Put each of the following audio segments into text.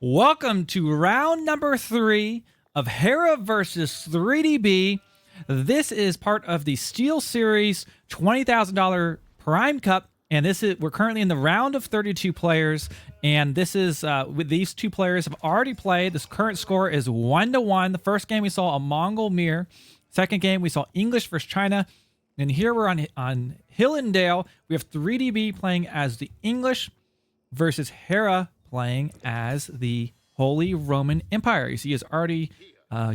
Welcome to round number 3 of Hera versus 3DB. This is part of the SteelSeries $20,000 Prime Cup, and we're currently in the round of 32 players. And this is with these two players have already played. This current score is 1-1. The first game we saw a Mongol mirror. Second game we saw English versus China. And here we're on Hill and Dale. We have 3DB playing as the English versus Hera playing as the Holy Roman Empire. You see, he has already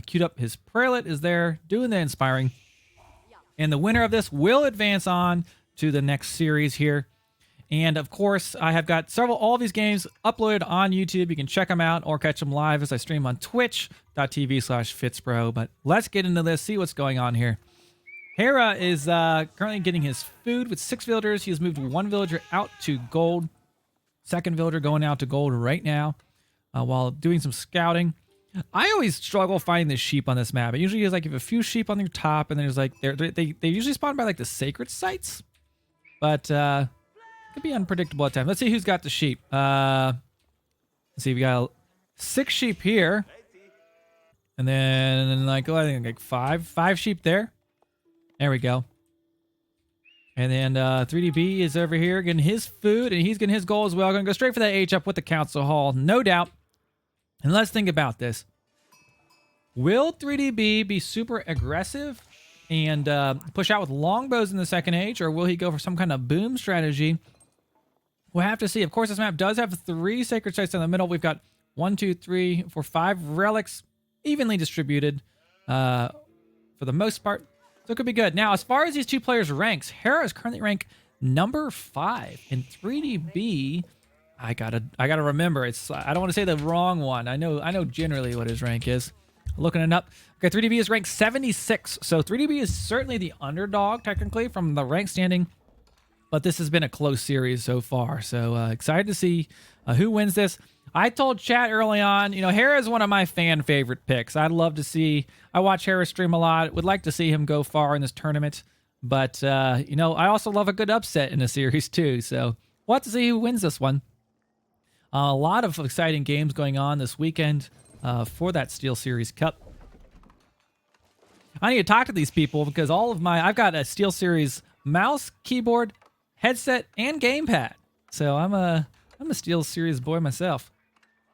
queued up his prelate, is there doing the inspiring. And the winner of this will advance on to the next series here. And of course, I have got all of these games uploaded on YouTube. You can check them out or catch them live as I stream on twitch.tv/FitzBro. But let's get into this, see what's going on here. Hera is currently getting his food with 6 villagers. He has moved 1 villager out to gold. Second villager going out to gold right now while doing some scouting. I always struggle finding the sheep on this map. It usually is like you have a few sheep on your top, and there's like they usually spawn by like the sacred sites, but it could be unpredictable at times. Let's see who's got the sheep. Let's see, we got 6 sheep here, and then I think like five sheep there. There we go. And then 3DB is over here getting his food, and he's getting his goal as well. Going to go straight for that H up with the Council Hall, no doubt. And let's think about this. Will 3DB be super aggressive and push out with longbows in the second age, or will he go for some kind of boom strategy? We'll have to see. Of course, this map does have 3 sacred sites in the middle. We've got 1, 2, 3, 4, 5 relics evenly distributed for the most part. So it could be good. Now, as far as these two players' ranks, Hera is currently ranked number 5, and 3DB, I gotta remember. I don't want to say the wrong one. I know generally what his rank is. Looking it up. Okay, 3DB is ranked 76. So 3DB is certainly the underdog technically from the rank standing, but this has been a close series so far. So excited to see who wins this. I told chat early on, Hera is one of my fan favorite picks. I'd love to see, I watch Hera stream a lot. Would like to see him go far in this tournament. But, I also love a good upset in a series too. So we'll have to see who wins this one. A lot of exciting games going on this weekend for that SteelSeries Cup. I need to talk to these people because I've got a SteelSeries mouse, keyboard, headset, and gamepad. So I'm a SteelSeries boy myself.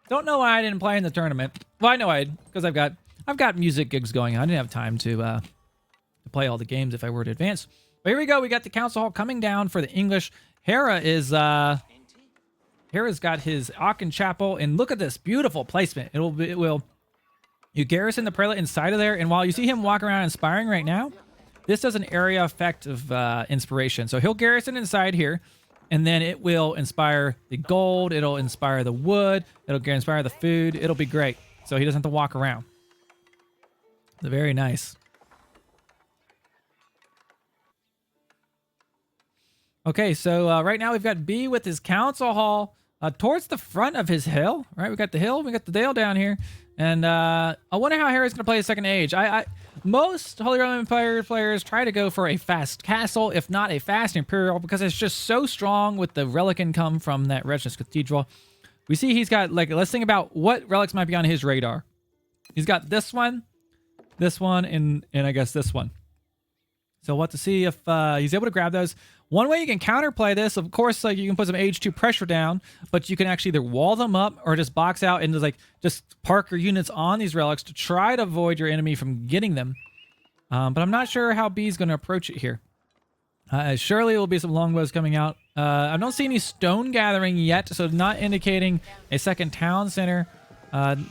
Don't know why I didn't play in the tournament. Well, I know because I've got music gigs going on. I didn't have time to play all the games if I were to advance. But here we go. We got the Council Hall coming down for the English. Hera's got his Aachen Chapel, and look at this beautiful placement. You garrison the prelate inside of there, and while you see him walk around inspiring right now, this does an area effect of inspiration. So he'll garrison inside here. And then it will inspire the gold. It'll inspire the wood. It'll inspire the food. It'll be great. So he doesn't have to walk around. Very nice. Okay, so right now we've got B with his Council Hall towards the front of his hill. Right, we got the hill. We got the dale down here. And I wonder how Hera's going to play his second age. Most Holy Roman Empire players try to go for a fast castle, if not a fast imperial, because it's just so strong with the relic income from that Reginus Cathedral. We see he's got, let's think about what relics might be on his radar. He's got this one, and I guess this one. So we'll have to see if he's able to grab those. One way you can counterplay this, of course, you can put some age 2 pressure down, but you can actually either wall them up or just box out and just park your units on these relics to try to avoid your enemy from getting them. But I'm not sure how B's going to approach it here. Surely there will be some longbows coming out. I don't see any stone gathering yet, so not indicating a second town center.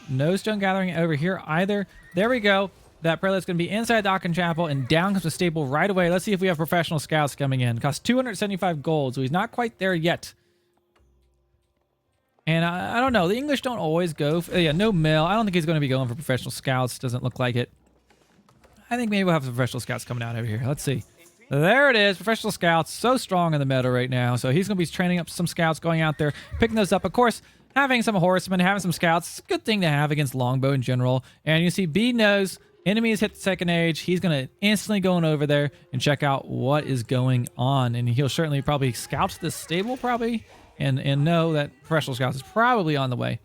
No stone gathering over here either. There we go. That prelate's going to be inside the Aachen Chapel, and down comes the stable right away. Let's see if we have professional scouts coming in. It costs 275 gold, so he's not quite there yet. And I don't know. The English don't always go. No mill. I don't think he's going to be going for professional scouts. Doesn't look like it. I think maybe we'll have some professional scouts coming out over here. Let's see. There it is. Professional scouts. So strong in the meta right now. So he's going to be training up some scouts, going out there, picking those up. Of course, having some horsemen, having some scouts, it's a good thing to have against longbow in general. And you see B knows enemies hit the second age. He's going to instantly go over there and check out what is going on. And he'll certainly probably scout this stable and know that professional scouts is probably on the way.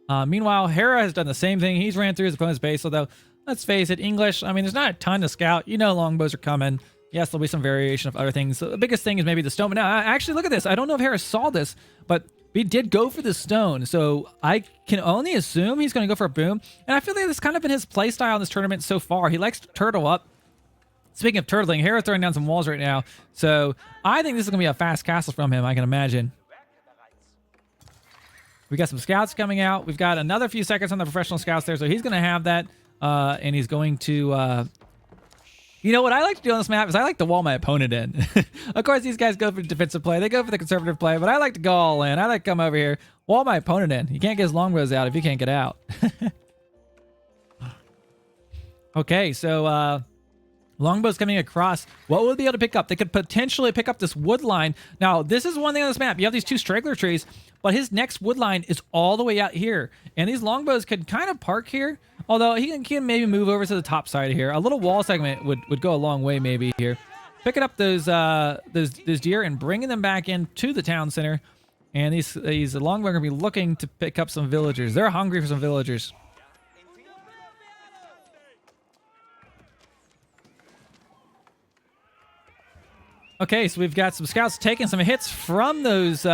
Meanwhile, Hera has done the same thing. He's ran through his opponent's base, although, let's face it, English, I mean, there's not a ton to scout. You know longbows are coming. Yes, there'll be some variation of other things. So the biggest thing is maybe the stone. But now, actually, look at this. I don't know if Hera saw this, but we did go for the stone. So I can only assume he's going to go for a boom. And I feel like this kind of been his play style in this tournament so far. He likes to turtle up. Speaking of turtling, Hera's throwing down some walls right now. So I think this is going to be a fast castle from him, I can imagine. We got some scouts coming out. We've got another few seconds on the professional scouts there. So he's going to have that. And he's going to... You know, what I like to do on this map is I like to wall my opponent in. Of course, these guys go for defensive play. They go for the conservative play, but I like to go all in. I like to come over here, wall my opponent in. You can't get his longbows out if you can't get out. Okay, so longbows coming across. What will they be able to pick up? They could potentially pick up this wood line. Now, this is one thing on this map. You have these two straggler trees, but his next wood line is all the way out here. And these longbows could kind of park here. Although he can maybe move over to the top side of here. A little wall segment would go a long way maybe here. Picking up those deer and bringing them back into the town center. And these longbows are going to be looking to pick up some villagers. They're hungry for some villagers. Okay, so we've got some scouts taking some hits from those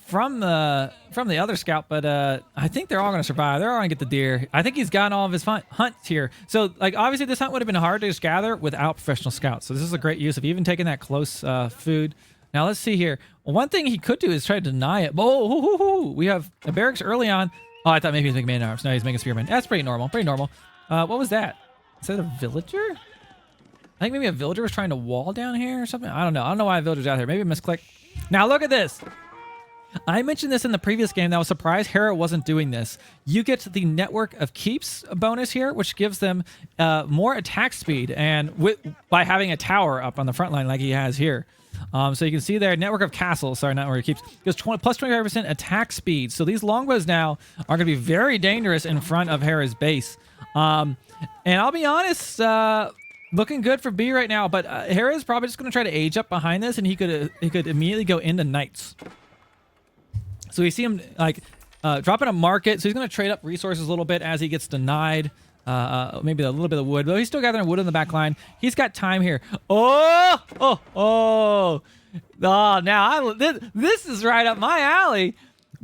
from the other scout, but I think they're all going to survive. They're all going to get the deer. I think he's gotten all of his hunts here. So, like, obviously this hunt would have been hard to just gather without professional scouts. So this is a great use of even taking that close food. Now, let's see here. Well, one thing he could do is try to deny it. Oh, we have a barracks early on. Oh, I thought maybe he's making man-at-arms. No, he's making spearmen. That's pretty normal. Pretty normal. What was that? Is that a villager? I think maybe a villager was trying to wall down here or something. I don't know. I don't know why a villager's out here. Maybe a misclick. Now, look at this. I mentioned this in the previous game. I was surprised Hera wasn't doing this. You get the network of keeps bonus here, which gives them more attack speed, and by having a tower up on the front line like he has here. So you can see there, network of castles. Sorry, not where he keeps. Goes plus 25% attack speed. So these longbows now are going to be very dangerous in front of Hera's base. And I'll be honest, looking good for B right now. But Hera is probably just going to try to age up behind this, and he could immediately go into knights. So we see him like dropping a market. So he's going to trade up resources a little bit as he gets denied. Maybe a little bit of wood, but he's still gathering wood in the back line. He's got time here. Oh! Now this is right up my alley.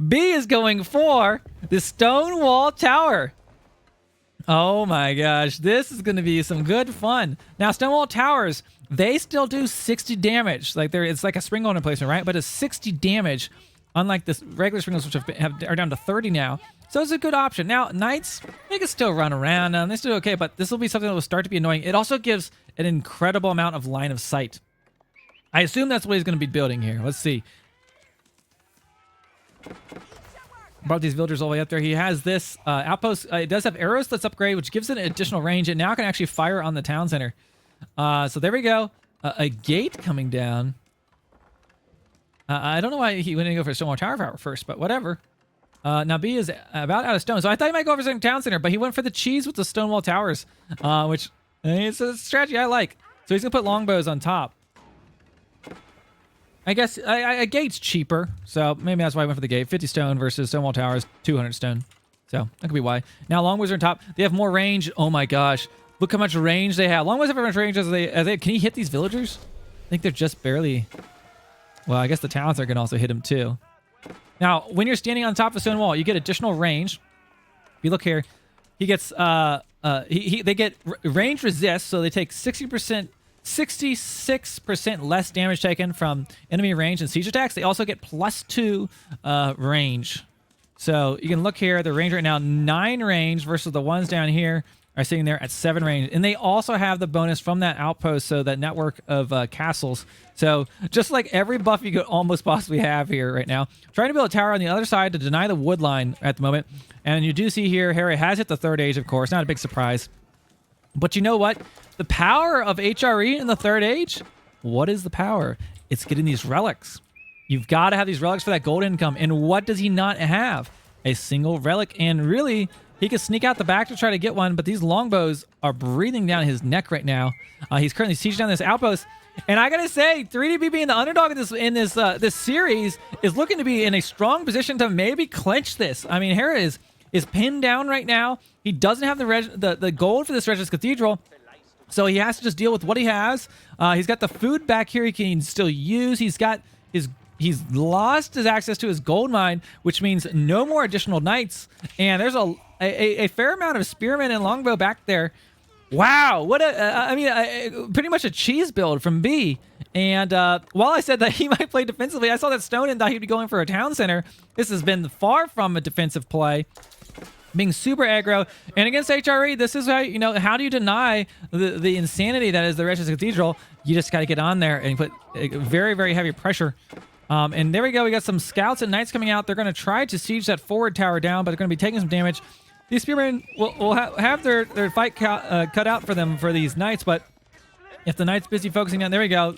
B is going for the stone wall tower. Oh my gosh, this is going to be some good fun. Now, stone wall towers, they still do 60 damage. Like it's like a spring golden placement, right? But it's 60 damage. Unlike the regular springles, which are down to 30 now. So it's a good option. Now, knights, they can still run around. They're still okay, but this will be something that will start to be annoying. It also gives an incredible amount of line of sight. I assume that's what he's going to be building here. Let's see. Brought these villagers all the way up there. He has this outpost. It does have arrows that's upgraded, which gives it an additional range. It now can actually fire on the town center. So there we go. A gate coming down. I don't know why he went to go for a Stonewall Tower first, but whatever. Now B is about out of stone, so I thought he might go for some town center, but he went for the cheese with the Stonewall Towers, which it's a strategy I like. So he's gonna put longbows on top. I guess a gate's cheaper, so maybe that's why I went for the gate. 50 stone versus Stonewall Towers, 200 stone. So that could be why. Now longbows are on top. They have more range. Oh my gosh, look how much range they have. Longbows have as much range as they. Can he hit these villagers? I think they're just barely. Well, I guess the talents are going to also hit him too. Now, when you're standing on top of a stone wall, you get additional range. If you look here, he gets they get range resist, so they take 66% less damage taken from enemy range and siege attacks. They also get +2 range. So you can look here, the range right now 9 range versus the ones down here are sitting there at 7 range. And they also have the bonus from that outpost, so that network of castles. So just like every buff you could almost possibly have here right now. Trying to build a tower on the other side to deny the wood line at the moment. And you do see here, Hera has hit the 3rd age, of course. Not a big surprise. But you know what? The power of HRE in the 3rd age? What is the power? It's getting these relics. You've got to have these relics for that gold income. And what does he not have? A single relic. And really, he can sneak out the back to try to get one, but these longbows are breathing down his neck right now. He's currently sieging down this outpost. And I gotta say, 3DB being the underdog in this series is looking to be in a strong position to maybe clinch this. I mean, Hera is pinned down right now. He doesn't have the gold for this Regis Cathedral, so he has to just deal with what he has. He's got the food back here he can still use. He's lost his access to his gold mine, which means no more additional knights. And there's a fair amount of spearmen and longbow back there. Wow, what pretty much a cheese build from B. And while I said that he might play defensively, I saw that Stone and thought he'd be going for a town center. This has been far from a defensive play, being super aggro. And against HRE, this is how, how do you deny the insanity that is the Regis Cathedral? You just got to get on there and put very, very heavy pressure. And there we go. We got some scouts and knights coming out. They're going to try to siege that forward tower down, but they're going to be taking some damage. These spearmen will have their fight cut out for them for these knights, but if the knight's busy focusing on, there we go.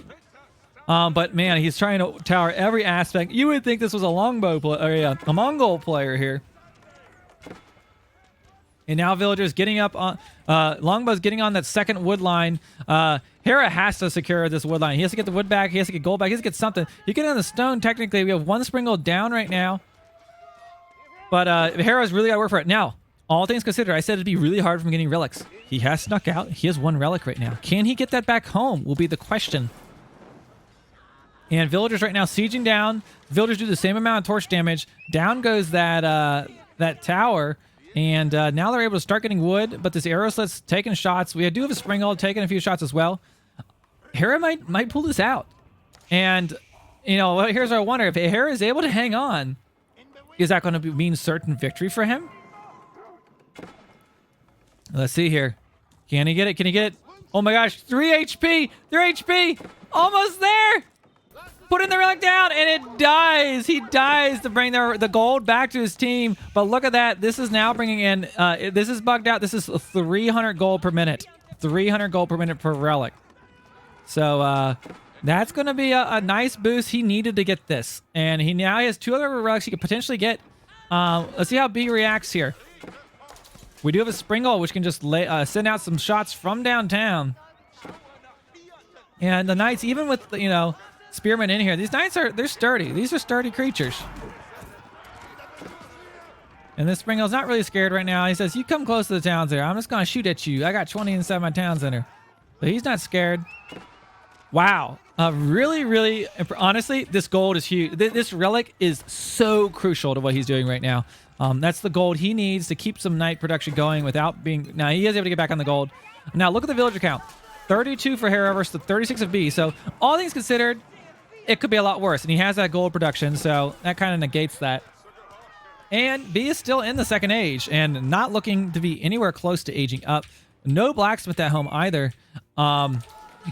But man, he's trying to tower every aspect. You would think this was a longbow player, a Mongol player here. And now villagers getting up on longbow's getting on that second wood line. Hera has to secure this wood line. He has to get the wood back. He has to get gold back. He has to get something. He get on the stone. Technically, we have one springle down right now. But Hera's really got to work for it now. All things considered, I said it'd be really hard from getting relics. He has snuck out. He has one relic right now. Can he get that back home will be the question. And villagers right now sieging down. Villagers do the same amount of torch damage. Down goes that tower. And now they're able to start getting wood. But this arrow slit's taking shots. We do have a springald taking a few shots as well. Hera might pull this out. And, here's our wonder. If Hera is able to hang on, is that going to mean certain victory for him? Let's see here. Can he get it? Can he get it? Oh my gosh, 3 HP! 3 HP! Almost there! Putting the relic down, and it dies! He dies to bring the gold back to his team. But look at that. This is now bringing in... this is bugged out. This is 300 gold per minute. 300 gold per minute per relic. So, that's going to be a nice boost. He needed to get this. And he now has 2 other relics he could potentially get. Let's see how B reacts here. We do have a springald, which can just send out some shots from downtown. And the knights, even with, spearmen in here, these knights they're sturdy. These are sturdy creatures. And this springald's not really scared right now. He says, you come close to the town center. I'm just going to shoot at you. I got 20 inside my town center. But he's not scared. Wow. Really, really, honestly, this gold is huge. This relic is so crucial to what he's doing right now. That's the gold he needs to keep some knight production going without being... Now, he is able to get back on the gold. Now, look at the villager count. 32 for Hera versus the 36 of B. So, all things considered, it could be a lot worse. And he has that gold production, so that kind of negates that. And B is still in the second age and not looking to be anywhere close to aging up. No blacksmith at home either. I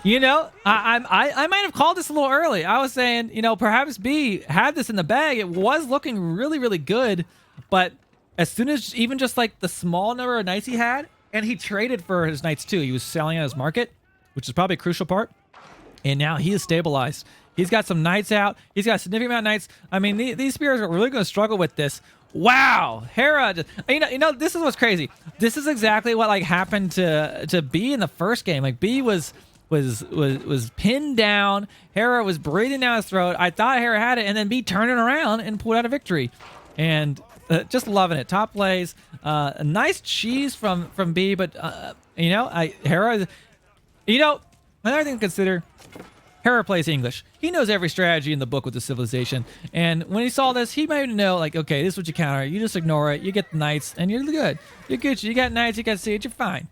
might have called this a little early. I was saying, perhaps B had this in the bag. It was looking really, really good. But as soon as even just like the small number of knights he had, and he traded for his knights too. He was selling at his market, which is probably a crucial part. And now he is stabilized. He's got some knights out. He's got a significant amount of knights. I mean, these spears are really going to struggle with this. Wow, Hera! This is what's crazy. This is exactly what happened to B in the first game. Like B was pinned down. Hera was breathing down his throat. I thought Hera had it, and then B turned it around and pulled out a victory. And just loving it. Top plays. A nice cheese from B, but Hera. Another thing to consider. Hera plays English. He knows every strategy in the book with the civilization. And when he saw this, he might know, okay, this is what you counter. You just ignore it. You get the knights, and you're good. You're good. You got knights. You got siege. You're fine.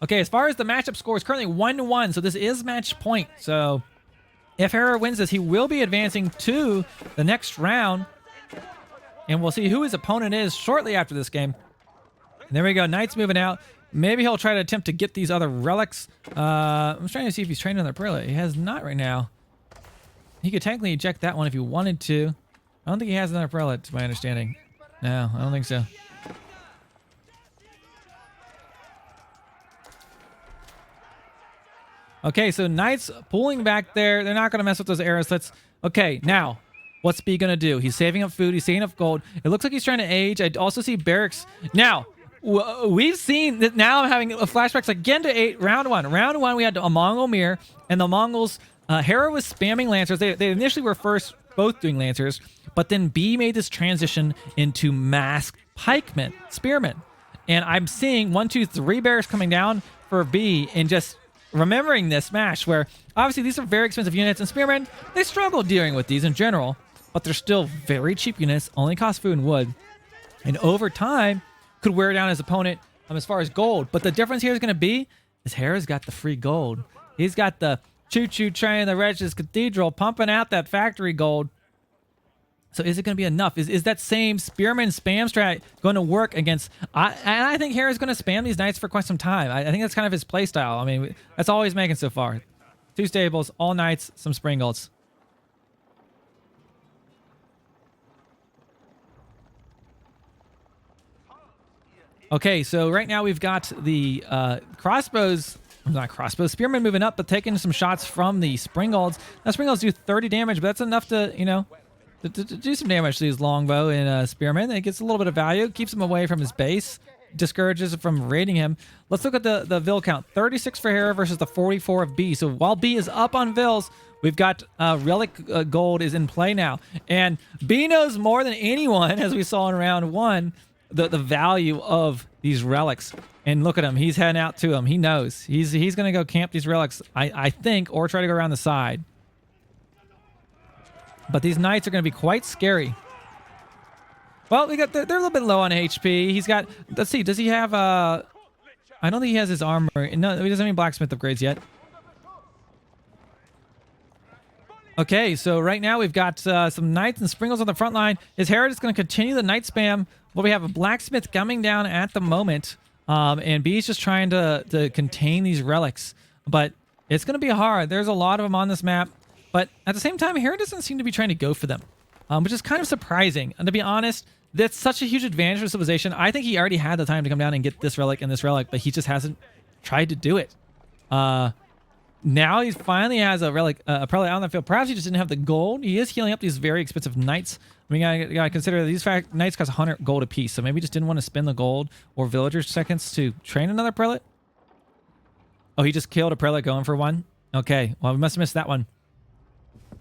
Okay, as far as the matchup score is currently 1-1, so this is match point. So if Hera wins this, he will be advancing to the next round. And we'll see who his opponent is shortly after this game. And there we go. Knights moving out. Maybe he'll try to attempt to get these other relics. I'm trying to see if he's trained on the prelate. He has not right now. He could technically eject that one if he wanted to. I don't think he has another prelate, to my understanding. No, I don't think so. Okay, so Knights pulling back there. They're not going to mess with those arrow slits. Okay, now, what's B going to do? He's saving up food. He's saving up gold. It looks like he's trying to age. I also see barracks. Now, we've seen that now. I'm having flashbacks again to round one. Round one, we had a Mongol mirror, and the Mongols, Hera was spamming Lancers. They initially were first both doing Lancers, but then B made this transition into masked pikemen, spearmen. And I'm seeing 1, 2, 3 bears coming down for B, and just remembering this match where obviously these are very expensive units, and spearmen, they struggle dealing with these in general, but they're still very cheap units, only cost food and wood, and over time could wear down his opponent as far as gold. But the difference here is going to be is Hera's got the free gold. He's got the choo-choo train, the Regis Cathedral pumping out that factory gold. So is it going to be enough? Is that same spearman spam strat going to work against... I think Hera's going to spam these knights for quite some time. I think that's kind of his play style. I mean, that's all he's making so far. 2 stables, all knights, some springolds. Okay, so right now we've got the spearmen moving up, but taking some shots from the springolds. Now, springolds do 30 damage, but that's enough to, you know... To do some damage to these longbow and spearmen. It gets a little bit of value, keeps him away from his base, discourages him from raiding him. Let's look at the Vil count. 36 for Hera versus the 44 of B. So while B is up on Vils, we've got relic gold is in play now. And B knows more than anyone, as we saw in round one, the value of these relics. And look at him. He's heading out to them. He knows. He's going to go camp these relics, I think, or try to go around the side. But these knights are going to be quite scary. Well, they're a little bit low on HP. He's got... Let's see. Does he have... I don't think he has his armor. No, he doesn't have any blacksmith upgrades yet. Okay, so right now we've got some knights and springles on the front line. Is Hera just going to continue the knight spam? Well, we have a blacksmith coming down at the moment. And B's just trying to contain these relics. But it's going to be hard. There's a lot of them on this map. But at the same time, Hera doesn't seem to be trying to go for them, which is kind of surprising. And to be honest, that's such a huge advantage for civilization. I think he already had the time to come down and get this relic and this relic, but he just hasn't tried to do it. Now he finally has a relic, probably out on the field. Perhaps he just didn't have the gold. He is healing up these very expensive knights. I mean, you gotta consider that these knights cost 100 gold apiece, so maybe he just didn't want to spend the gold or villager seconds to train another prelate. Oh, he just killed a prelate going for one? Okay, well, we must have missed that one.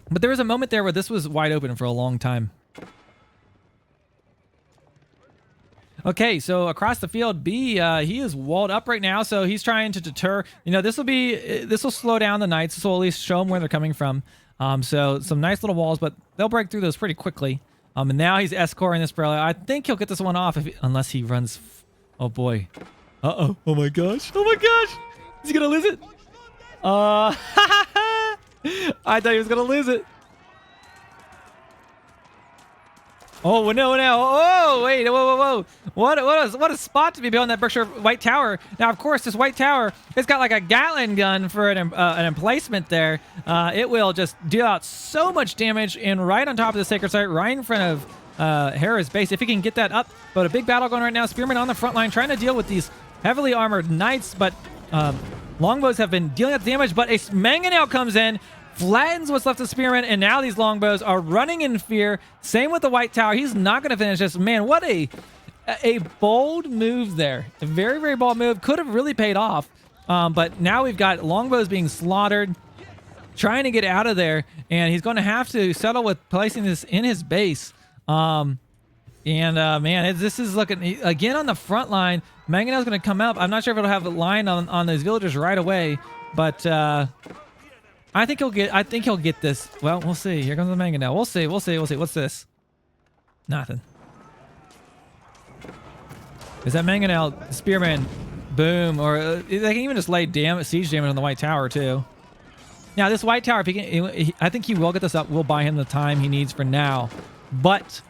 But there was a moment there where this was wide open for a long time. Okay, so across the field, B, he is walled up right now, so he's trying to deter. You know, this will slow down the knights. This will at least show them where they're coming from. So some nice little walls, but they'll break through those pretty quickly. And now he's escorting this prelate. I think he'll get this one off unless he runs. Oh boy. Uh-oh. Oh my gosh. Oh my gosh. Is he gonna lose it? I thought he was gonna lose it. Oh no! Oh wait! Whoa! What a spot to be building that Berkshire White Tower. Now, of course, this White Tower, it's got like a Gatling gun for an emplacement there. It will just deal out so much damage, and right on top of the sacred site, right in front of Hera's base. If he can get that up, but a big battle going right now. Spearmen on the front line trying to deal with these heavily armored knights, but longbows have been dealing out damage. But a mangonel comes in, flattens what's left of Spearman, and now these longbows are running in fear. Same with the White Tower. He's not going to finish this. Man, what a bold move there. A very, very bold move. Could have really paid off. But now we've got longbows being slaughtered, trying to get out of there, and he's going to have to settle with placing this in his base. Man, this is looking... Again, on the front line, Mangonel's going to come up. I'm not sure if it'll have a line on those villagers right away, but... I think he'll get this. Well, we'll see. Here comes the Mangonel. We'll see. What's this? Nothing. Is that Mangonel Spearman? Boom. Or they can even just lay siege damage on the White Tower too. Now this White Tower, if he can, I think he will get this up. We'll buy him the time he needs for now. But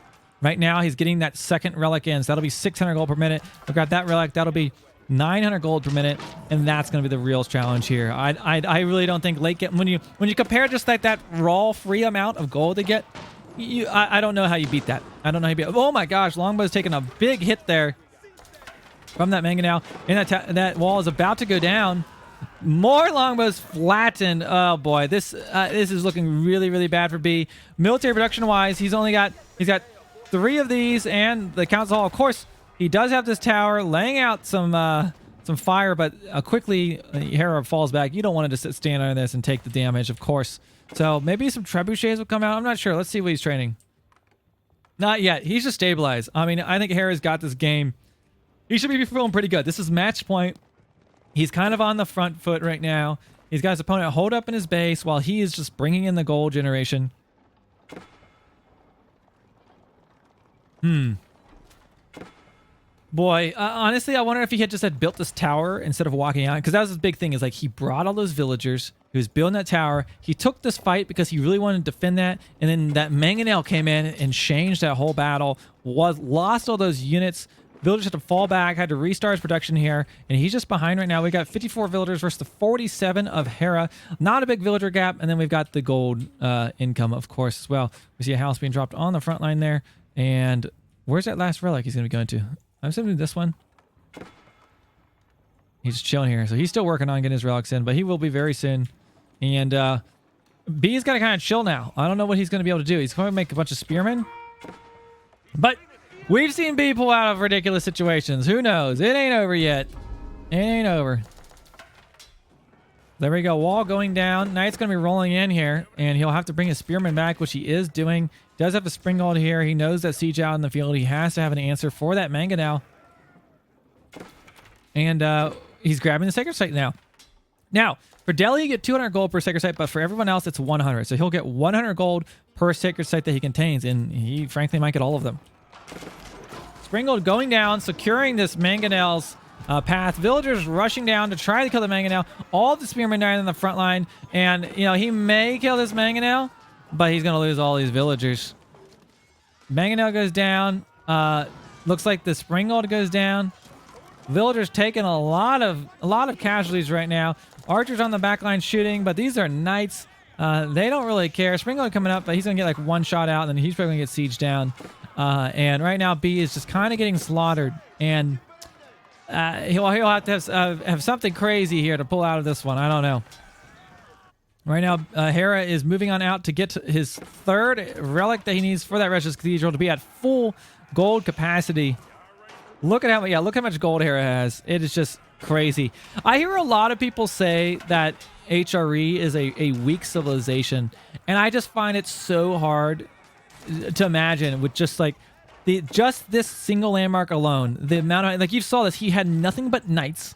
right now he's getting that second relic in, so that'll be 600 gold per minute. We've got that relic. That'll be 900 gold per minute, and that's going to be the real challenge here. I really don't think late game, when you compare just like that raw free amount of gold they get, I don't know how you beat that. I don't know how you beat. Oh my gosh, Longbow's taking a big hit there from that Mangonel, and that wall is about to go down. More longbows flattened. Oh boy, this is looking really, really bad for B. Military production wise, he's got 3 of these, and the council hall, of course. He does have this tower laying out some fire, but quickly Hera falls back. You don't want to just stand under this and take the damage, of course. So maybe some trebuchets will come out. I'm not sure. Let's see what he's training. Not yet. He's just stabilized. I mean, I think Hera's got this game. He should be feeling pretty good. This is match point. He's kind of on the front foot right now. He's got his opponent hold up in his base while he is just bringing in the gold generation. Boy, honestly, I wonder if he had just built this tower instead of walking out. Because that was his big thing, is like he brought all those villagers. He was building that tower. He took this fight because he really wanted to defend that. And then that mangonel came in and changed that whole battle. Lost all those units. Villagers had to fall back, had to restart his production here. And he's just behind right now. We got 54 villagers versus the 47 of Hera. Not a big villager gap. And then we've got the gold income, of course, as well. We see a house being dropped on the front line there. And where's that last relic he's going to be going to? I'm assuming this one. He's just chilling here. So he's still working on getting his relics in, but he will be very soon. And B's got to kind of chill now. I don't know what he's going to be able to do. He's going to make a bunch of spearmen. But we've seen B pull out of ridiculous situations. Who knows? It ain't over yet. It ain't over. There we go. Wall going down. Knight's going to be rolling in here, and he'll have to bring his spearman back, which he is doing. Does have a springald here. He knows that siege out in the field. He has to have an answer for that mangonel. And he's grabbing the sacred site now. Now, for Delhi, you get 200 gold per sacred site, but for everyone else, it's 100. So he'll get 100 gold per sacred site that he contains, and he, frankly, might get all of them. Springald going down, securing this mangonel's path. Villagers rushing down to try to kill the mangonel. All the spearmen dying in the front line, and, you know, he may kill this mangonel, but he's going to lose all these villagers. Mangonel goes down. Looks like the Springald goes down. Villagers taking a lot of casualties right now. Archers on the back line shooting, but these are knights. They don't really care. Springald coming up, but he's going to get like one shot out, and then he's probably going to get sieged down. And right now, B is just kind of getting slaughtered. And he'll have to have something crazy here to pull out of this one. I don't know. Right now, Hera is moving on out to get to his third relic that he needs for that Regis Cathedral to be at full gold capacity. Look at how much gold Hera has. It is just crazy. I hear a lot of people say that HRE is a weak civilization, and I just find it so hard to imagine with just like this single landmark alone. The amount of, like, you saw this, he had nothing but knights.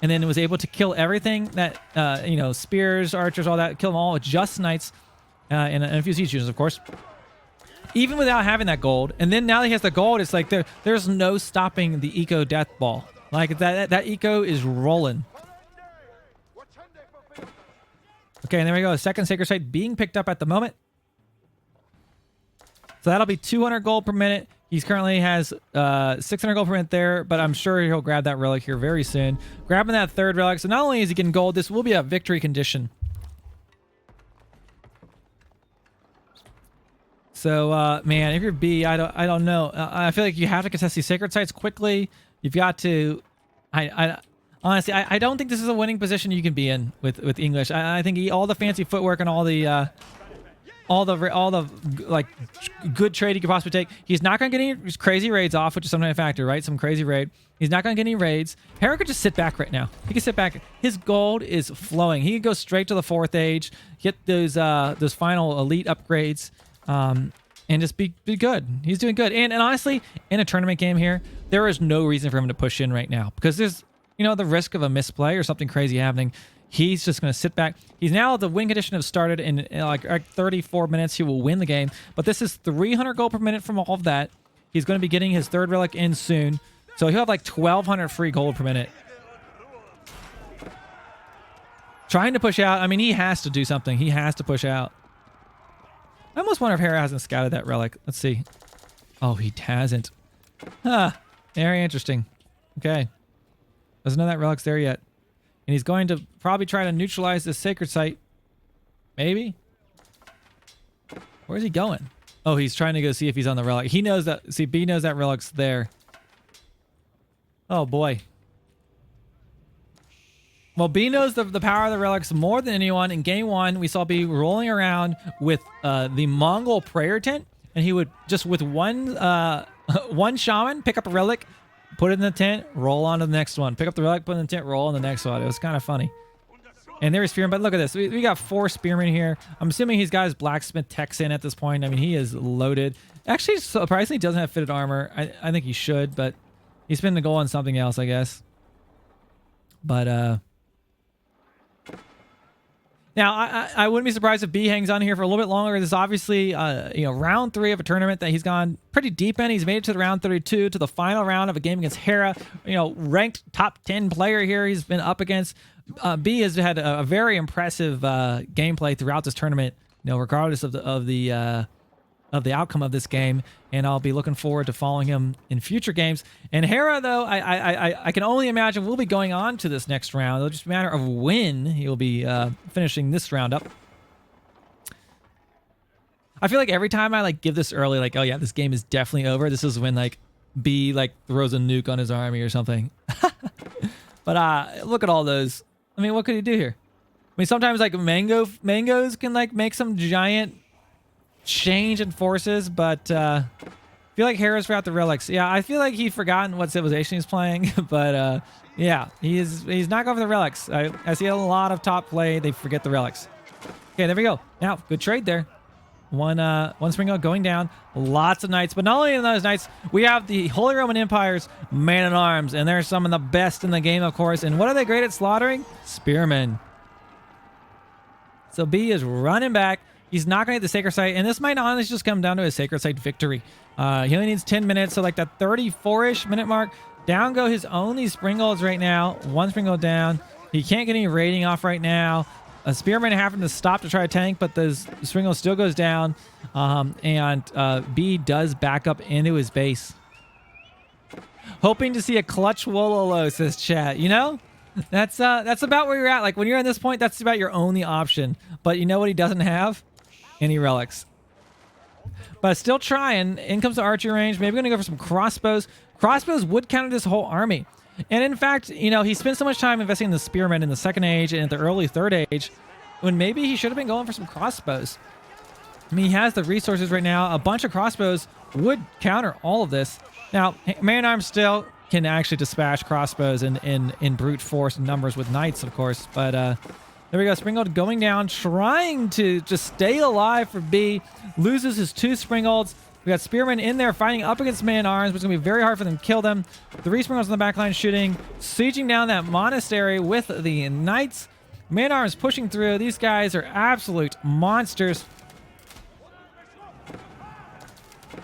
And then was able to kill everything that, you know, spears, archers, all that, kill them all with just knights and a few siege units, of course. Even without having that gold. And then now that he has the gold, it's like there's no stopping the eco death ball. Like that eco is rolling. Okay, and there we go. Second sacred site being picked up at the moment. So that'll be 200 gold per minute. He currently has 600 gold per minute there, but I'm sure he'll grab that relic here very soon. Grabbing that third relic. So not only is he getting gold, this will be a victory condition. So, man, if you're B, I don't know. I feel like you have to contest these sacred sites quickly. You've got to... honestly, I don't think this is a winning position you can be in with English. I think all the fancy footwork and all the like good trade he could possibly take. He's not going to get any crazy raids off, which is sometimes a factor, right? Some crazy raid. He's not going to get any raids. Hera could just sit back right now. He can sit back. His gold is flowing. He can go straight to the 4th age, get those final elite upgrades, and just be good. He's doing good. And honestly, in a tournament game here, there is no reason for him to push in right now because there's, you know, the risk of a misplay or something crazy happening. He's just going to sit back. He's now, the win condition has started in like 34 minutes. He will win the game. But this is 300 gold per minute from all of that. He's going to be getting his third relic in soon. So he'll have like 1,200 free gold per minute. Trying to push out. I mean, he has to do something. He has to push out. I almost wonder if Hera hasn't scouted that relic. Let's see. Oh, he hasn't. Huh. Very interesting. Okay. Doesn't know that relic's there yet. And he's going to probably try to neutralize this sacred site. Maybe? Where's he going? Oh, he's trying to go see if he's on the relic. He knows that... See, B knows that relic's there. Oh, boy. Well, B knows the power of the relics more than anyone. In game 1, we saw B rolling around with the Mongol prayer tent. And he would just, with one shaman, pick up a relic, put it in the tent, roll on to the next one. Pick up the relic, put it in the tent, roll on the next one. It was kind of funny. And there's Spearman, but look at this. We got 4 Spearmen here. I'm assuming he's got his blacksmith techs in at this point. I mean, he is loaded. Actually, surprisingly, doesn't have fitted armor. I think he should, but he's spending the gold on something else, I guess. But, now, I wouldn't be surprised if B hangs on here for a little bit longer. This is obviously, round 3 of a tournament that he's gone pretty deep in. He's made it to the round 32, to the final round of a game against Hera. Ranked top 10 player here he's been up against. B has had a very impressive gameplay throughout this tournament, regardless of the outcome of this game. And I'll be looking forward to following him in future games. And Hera, though, I can only imagine will be going on to this next round. It'll just be a matter of when he will be finishing this round up. I feel like every time I give this early, oh yeah, this game is definitely over. This is when B throws a nuke on his army or something. But look at all those. I mean, what could he do here? I mean, sometimes mangoes can make some giant change in forces, but I feel like Hera's forgot the relics. Yeah, I feel like he's forgotten what civilization he's playing, but yeah, he's not going for the relics. I see a lot of top play, they forget the relics. Okay, there we go. Now, good trade there. One Springo going down. Lots of knights, but not only in those knights, we have the Holy Roman Empire's man-at-arms, and they're some of the best in the game, of course. And what are they great at slaughtering? Spearmen. So B is running back. He's not going to hit the Sacred Site, and this might honestly just come down to a Sacred Site victory. He only needs 10 minutes, so that 34-ish minute mark. Down go his only Springolds right now. 1 Springald down. He can't get any raiding off right now. A Spearman having to stop to try to tank, but the Springold still goes down. And B does back up into his base. Hoping to see a clutch Wololo, says chat. That's about where you're at. When you're at this point, that's about your only option. But you know what he doesn't have? Any relics. But still trying. In comes the archery range. Maybe going to go for some crossbows. Crossbows would counter this whole army. And in fact, he spent so much time investing in the spearmen in the second age and the early third age, when maybe he should have been going for some crossbows. I mean, he has the resources right now. A bunch of crossbows would counter all of this. Now, man-arms still can actually dispatch crossbows in brute force numbers with knights, of course. But there we go. Springold going down, trying to just stay alive for B. Loses his 2 Springolds. We got Spearmen in there fighting up against man-arms, but it's going to be very hard for them to kill them. 3 Springolds on the back line shooting, sieging down that monastery with the knights. Man-arms pushing through. These guys are absolute monsters.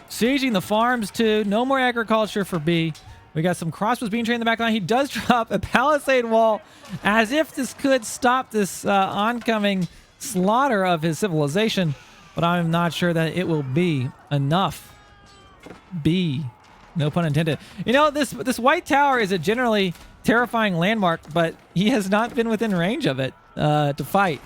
Sieging the farms, too. No more agriculture for B. We got some crossbows being trained in the back line. He does drop a palisade wall as if this could stop this oncoming slaughter of his civilization. But I'm not sure that it will be enough. B. No pun intended. This white tower is a generally terrifying landmark, but he has not been within range of it to fight.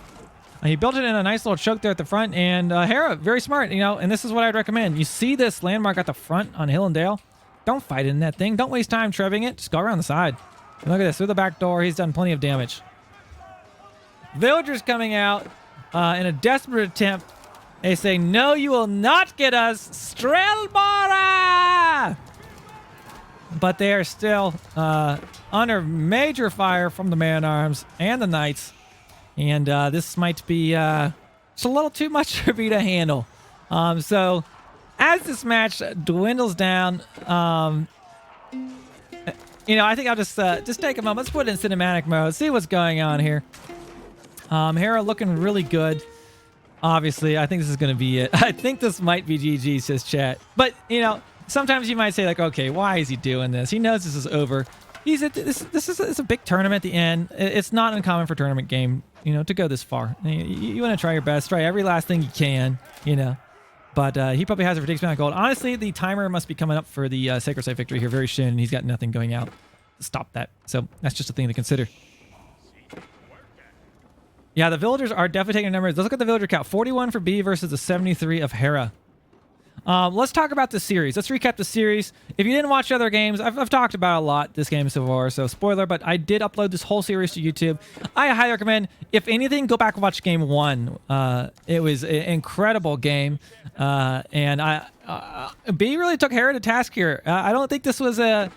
He built it in a nice little choke there at the front, and Hera, very smart, and this is what I'd recommend. You see this landmark at the front on Hill and Dale? Don't fight in that thing. Don't waste time trebbing it. Just go around the side. And look at this. Through the back door, he's done plenty of damage. Villagers coming out in a desperate attempt. They say, no, you will not get us, Strelbara! But they are still under major fire from the man-arms and the knights. And this might be just a little too much for me to handle. So as this match dwindles down, I think I'll just take a moment. Let's put it in cinematic mode, see what's going on here. Hera looking really good. Obviously, I think this is going to be it. I think this might be GG, says chat. But, sometimes you might say, okay, why is he doing this? He knows this is over. This is a big tournament at the end. It's not uncommon for a tournament game, to go this far. You want to try your best. Try every last thing you can, But he probably has a ridiculous amount of gold. Honestly, the timer must be coming up for the Sacred Site victory here very soon. He's got nothing going out to stop that. So that's just a thing to consider. Yeah, the villagers are definitely taking numbers. Let's look at the villager count. 41 for B versus the 73 of Hera. Let's talk about the series. Let's recap the series. If you didn't watch other games, I've talked about a lot this game so far, so spoiler, but I did upload this whole series to YouTube. I highly recommend, if anything, go back and watch game 1. It was an incredible game, and B really took Hera to task here. I don't think this was a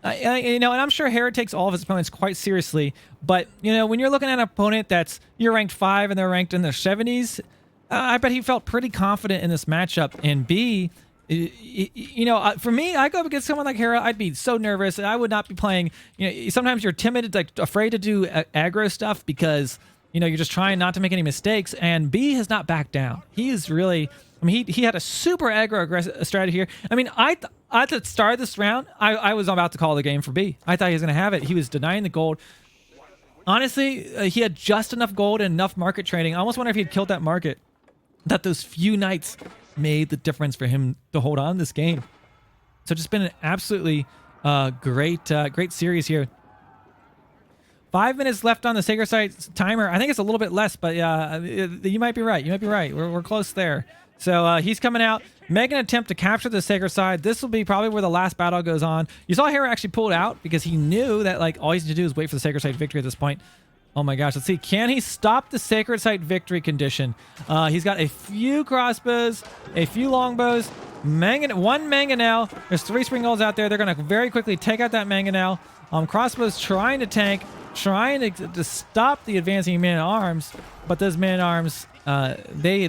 And I'm sure Hera takes all of his opponents quite seriously. But, when you're looking at an opponent you're ranked 5 and they're ranked in their 70s, I bet he felt pretty confident in this matchup. And B, for me, I go up against someone like Hera, I'd be so nervous. I would not be playing. Sometimes you're timid, like afraid to do aggro stuff because, you're just trying not to make any mistakes. And B has not backed down. He is really... he had a super aggro aggressive strategy here. At the start of this round, I was about to call the game for B. I thought he was going to have it. He was denying the gold. Honestly, he had just enough gold and enough market trading. I almost wonder if he had killed that market. That those few knights made the difference for him to hold on this game. So just been an absolutely great series here. 5 minutes left on the Sacred Site timer. I think it's a little bit less, but you might be right. You might be right. We're close there. So he's coming out, making an attempt to capture the Sacred Side. This will be probably where the last battle goes on. You saw Hera actually pulled out because he knew that all he's to do is wait for the Sacred Site victory at this point. Oh my gosh, let's see. Can he stop the Sacred Site victory condition? He's got a few crossbows, a few longbows, one mangonel. There's 3 springholes out there. They're going to very quickly take out that mangonel. Crossbows trying to tank, trying to stop the advancing man-at-arms, but those man-at-arms, they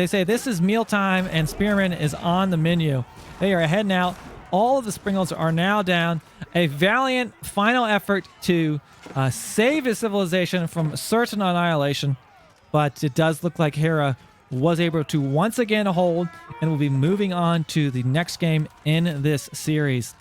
say this is mealtime and Spearman is on the menu. They are heading out. All of the springholes are now down. A valiant final effort to save his civilization from certain annihilation, but it does look like Hera was able to once again hold and will be moving on to the next game in this series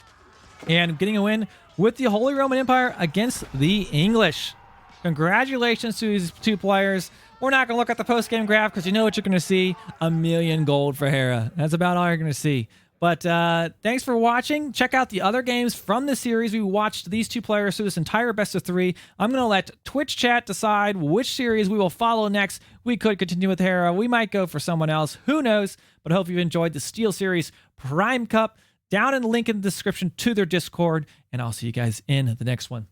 and getting a win with the Holy Roman Empire against the English. Congratulations to these 2 players. We're not going to look at the post-game graph because you know what you're going to see. 1,000,000 gold for Hera. That's about all you're going to see. But thanks for watching. Check out the other games from the series. We watched these 2 players through this entire best of 3. I'm going to let Twitch chat decide which series we will follow next. We could continue with Hera. We might go for someone else. Who knows? But I hope you've enjoyed the SteelSeries Prime Cup. Down in the link in the description to their Discord. And I'll see you guys in the next one.